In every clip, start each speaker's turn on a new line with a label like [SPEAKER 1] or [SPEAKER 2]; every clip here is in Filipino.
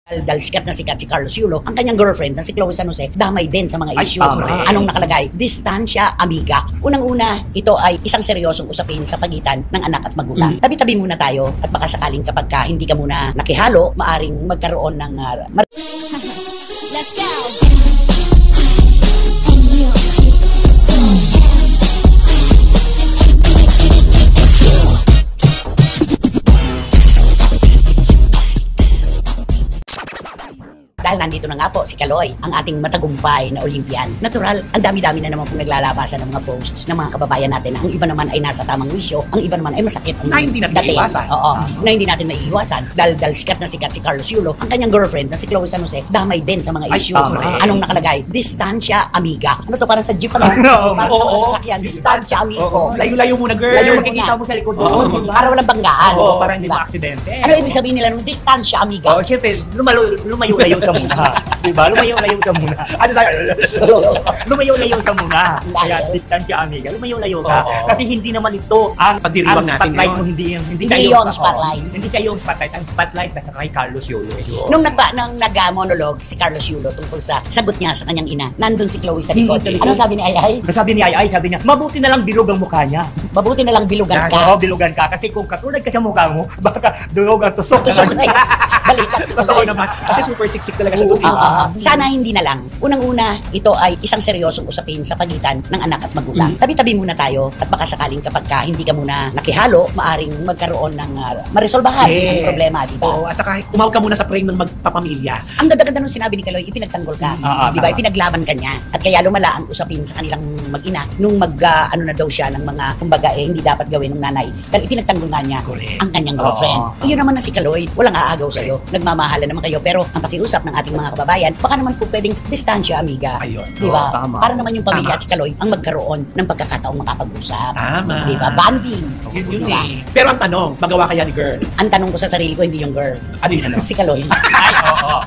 [SPEAKER 1] Dahil sikat na sikat si Carlos Yulo, ang kanyang girlfriend na si Chloe San Jose, damay din sa mga issue. Anong nakalagay? Distansya, amiga. Unang-una, ito ay isang seryosong usapin sa pagitan ng anak at magulang. Tabi-tabi muna tayo at baka sakaling kapag hindi ka muna nakihalo, maaring magkaroon ng
[SPEAKER 2] Let's go!
[SPEAKER 1] Dahil nandito na nga po si Kaloy, ang ating matagumpay na Olympian. Natural, ang dami-dami na naman pong naglalabasan ng mga posts ng mga kababayan natin. Ang iba naman ay nasa tamang wisyo, ang iba naman ay masakit.
[SPEAKER 3] Na hindi natin maiiwasan.
[SPEAKER 1] Oo, na hindi natin maiiwasan. Dahil sikat na sikat si Carlos Yulo, ang kanyang girlfriend na si Chloe San Jose, damay din sa mga issue. Anong nakalagay? Distansya, amiga. Ano to, parang sa jeep ano? Parang sa sasakyan, distansya, amigo.
[SPEAKER 3] Layo-layo muna, girl.
[SPEAKER 1] Layo
[SPEAKER 3] makikita mo sa likod doon.
[SPEAKER 1] Para walang banggaan.
[SPEAKER 3] Oo, para hindi ma-aksidente.
[SPEAKER 1] Ano ibig sabihin nila ng distansya, amiga?
[SPEAKER 3] Oo, syempre, lumayo-layo sa muna. Diba? Lumayo-layo sa muna. Ano sa'yo? Lumayo-layo sa muna. Kaya, distansya, amiga. Lumayo-layo ka. Kasi hindi naman ito ang
[SPEAKER 4] pagdiriwang natin
[SPEAKER 3] spotlight mo, hindi siya yung
[SPEAKER 1] spotlight.
[SPEAKER 3] Hindi siya yung spotlight. Ang spotlight nasa kay Carlos Yulo.
[SPEAKER 1] Nung nag-monologue si Carlos Yulo tungkol sa sagot niya sa kanyang ina, nandun si Chloe sa likod. Ano sabi ni Ayay?
[SPEAKER 3] Sabi ni Ayay, sabi niya, mabuti na lang bilog ang mukha niya.
[SPEAKER 1] Mabuti na lang bilugan ka.
[SPEAKER 3] Oo, bilugan ka. Kasi kung katulad ka sa mukha mo, baka durog ang tusok.
[SPEAKER 1] Tusok na balikan.
[SPEAKER 4] Totoo naman. Kasi super siksik talaga siya.
[SPEAKER 1] Sana hindi na lang. Unang-una, ito ay isang seryosong usapin sa pagitan ng anak at magulang. Tabi-tabi muna tayo at baka sakaling kapag hindi ka muna nakihalo, maaring magkaroon ng maresolbahan ang problema, di ba?
[SPEAKER 4] Oo, at saka umawag ka muna sa frame ng magpapamilya.
[SPEAKER 1] Ang ganda-ganda nung sinabi ni Kaloy, ipinagtanggol ka. Di ba? Ipinaglaban ka niya. At kaya lumala ang usapin sa kanilang mag-ina nung ano na daw siya ng mga, kumbaga hindi dapat gawin ng nanay. Dahil ipinagtanggol nga niya ang kanyang girlfriend. Iyon naman na si Kaloy, walang aagaw sa'yo. Nagmamahalan naman kayo. Pero ang pakiusap ng ating mga kababayan, baka naman po pwedeng distansya, amiga.
[SPEAKER 4] Ayun.
[SPEAKER 1] Di ba?
[SPEAKER 3] Tama.
[SPEAKER 1] Para naman yung pamilya at si Kaloy ang magkaroon ng pagkakataong makapag-usap.
[SPEAKER 4] Tama.
[SPEAKER 1] Di ba? Bonding.
[SPEAKER 4] Yun
[SPEAKER 1] Diba?
[SPEAKER 4] eh. Pero ang tanong, magawa kaya ni girl?
[SPEAKER 1] Ang tanong ko sa sarili ko, hindi yung girl.
[SPEAKER 4] Ano yun ano?
[SPEAKER 1] Si Kaloy.
[SPEAKER 3] Ay, oo.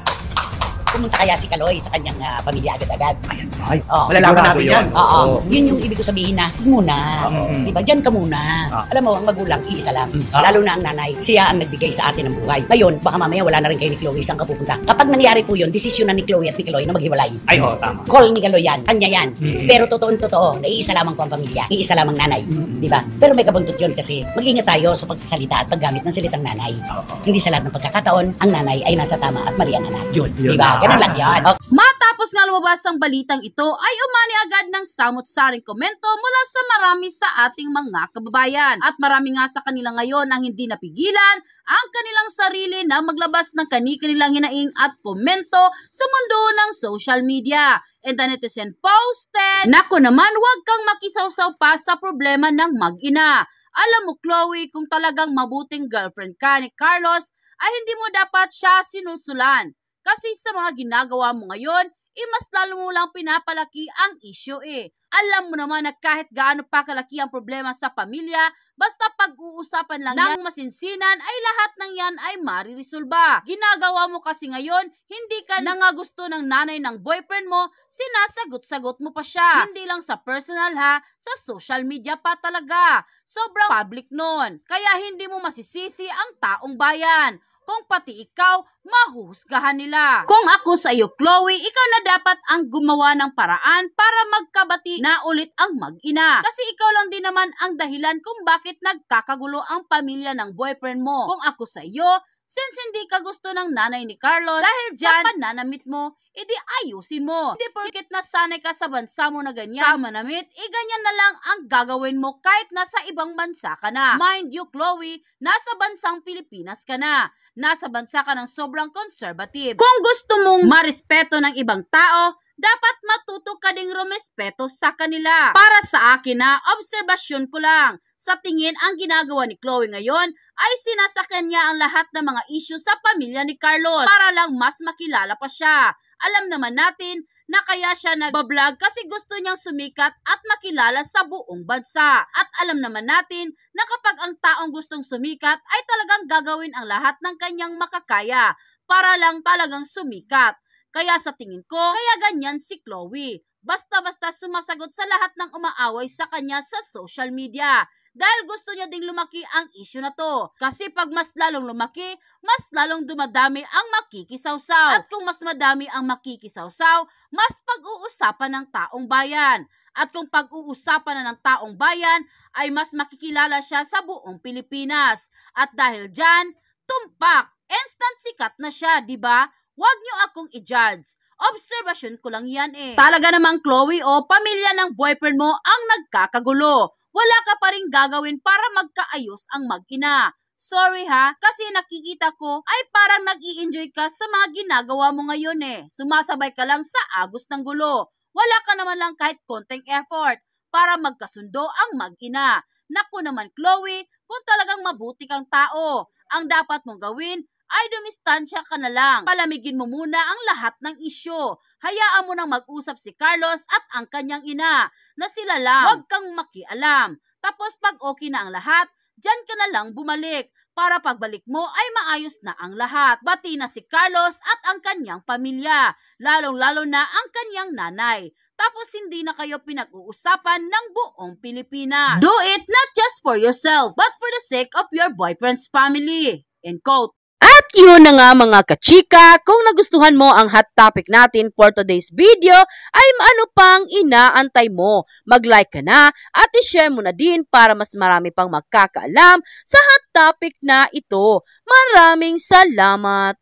[SPEAKER 1] Pumunta kaya si Kaloy sa kanyang pamilya agad-agad.
[SPEAKER 4] Ayan.
[SPEAKER 3] Ay,
[SPEAKER 4] Malalaman natin yan.
[SPEAKER 1] Oo. Yun yung ibig ko sabihin na, muna. Di ba? Diyan ka muna. Alam mo, ang magulang, iisa lang. Lalo na ang nanay, siya ang nagbigay sa atin ng buhay. Ngayon, baka mamaya wala na rin kayo ni Chloe, saan ka pupunta? Kapag nangyari po yun, desisyon na ni Chloe at ni Kaloy na maghiwalay.
[SPEAKER 3] Ay, oo, tama.
[SPEAKER 1] Call ni Kaloy yan, kanya yan. Pero totoo, na iisa lamang po ang pamilya, iisa lamang nanay. Di ba? Pero may kabuntot yun kasi mag-ingat tayo sa pagsasalita at paggamit ng salitang nanay. Hindi sa lahat ng pagkakataon, ang nanay ay nasa tama at mali ang anak.
[SPEAKER 4] Yun.
[SPEAKER 1] Di ba? Ganun lang yan.
[SPEAKER 2] Matapos nga lumabas ang balitang ito ay umani agad ng samot-saring komento mula sa marami sa ating mga kababayan. At marami nga sa kanila ngayon ang hindi napigilan ang kanilang sarili na maglabas ng kani-kanilang hinaing at komento sa mundo ng social media. And the netizen posted, "Nako naman, wag kang makisawsaw pa sa problema ng mag-ina. Alam mo, Chloe, kung talagang mabuting girlfriend ka ni Carlos, ay hindi mo dapat siya sinusulan. Kasi sa mga ginagawa mo ngayon, mas lalo mo lang pinapalaki ang issue eh. Alam mo naman na kahit gaano pa kalaki ang problema sa pamilya, basta pag-uusapan lang ng masinsinan ay lahat ng yan ay mariresolba. Ginagawa mo kasi ngayon, hindi ka na nga gusto ng nanay ng boyfriend mo, sinasagot-sagot mo pa siya. Hindi lang sa personal ha, sa social media pa talaga. Sobrang public nun. Kaya hindi mo masisisi ang taong bayan. Kung pati ikaw, mahuhusgahan nila. Kung ako sa iyo, Chloe, ikaw na dapat ang gumawa ng paraan para magkabati na ulit ang mag-ina. Kasi ikaw lang din naman ang dahilan kung bakit nagkakagulo ang pamilya ng boyfriend mo. Kung ako sa iyo, since hindi ka gusto ng nanay ni Carlos, dahil dyan, sa pananamit mo, edi ayusin mo. Hindi porket nasanay ka sa bansa mo na ganyan, manamit, ganyan na lang ang gagawin mo kahit nasa ibang bansa ka na. Mind you, Chloe, nasa bansang Pilipinas ka na. Nasa bansa ka ng sobrang conservative. Kung gusto mong marespeto ng ibang tao, dapat matuto ka ding rumespeto sa kanila. Para sa akin na, obserbasyon ko lang. Sa tingin, ang ginagawa ni Chloe ngayon ay sinasakyan niya ang lahat ng mga issue sa pamilya ni Carlos para lang mas makilala pa siya. Alam naman natin na kaya siya nagbablog kasi gusto niyang sumikat at makilala sa buong bansa. At alam naman natin na kapag ang taong gustong sumikat ay talagang gagawin ang lahat ng kanyang makakaya para lang talagang sumikat. Kaya sa tingin ko, kaya ganyan si Chloe. Basta-basta sumasagot sa lahat ng umaaway sa kanya sa social media. dahil gusto niya ding lumaki ang issue na to. Kasi pag mas lalong lumaki, mas lalong dumadami ang makikisawsaw. At kung mas madami ang makikisawsaw, mas pag-uusapan ng taong bayan. At kung pag-uusapan na ng taong bayan, ay mas makikilala siya sa buong Pilipinas. At dahil dyan, tumpak, instant sikat na siya, di ba? Huwag niyo akong i-judge. Observation ko lang yan eh. Talaga namang Chloe pamilya ng boyfriend mo ang nagkakagulo. Wala ka pa rin gagawin para magkaayos ang mag-ina. Sorry ha, kasi nakikita ko ay parang nag-i-enjoy ka sa mga ginagawa mo ngayon eh. Sumasabay ka lang sa agos ng gulo. Wala ka naman lang kahit konting effort para magkasundo ang mag-ina. Naku naman Chloe, kung talagang mabuti kang tao, ang dapat mong gawin ay dumistansya ka na lang. Palamigin mo muna ang lahat ng isyo. Hayaan mo nang mag-usap si Carlos at ang kanyang ina na sila lang. Huwag kang makialam. Tapos pag okay na ang lahat, dyan ka na lang bumalik para pagbalik mo ay maayos na ang lahat. Bati na si Carlos at ang kanyang pamilya, lalong-lalo na ang kanyang nanay. Tapos hindi na kayo pinag-uusapan ng buong Pilipinas. Do it not just for yourself, but for the sake of your boyfriend's family. End quote. At yun na nga mga kachika, kung nagustuhan mo ang hot topic natin for today's video, ay ano pang inaantay mo? Mag-like ka na at i-share mo na din para mas marami pang magkakaalam sa hot topic na ito. Maraming salamat!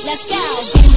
[SPEAKER 5] Let's go!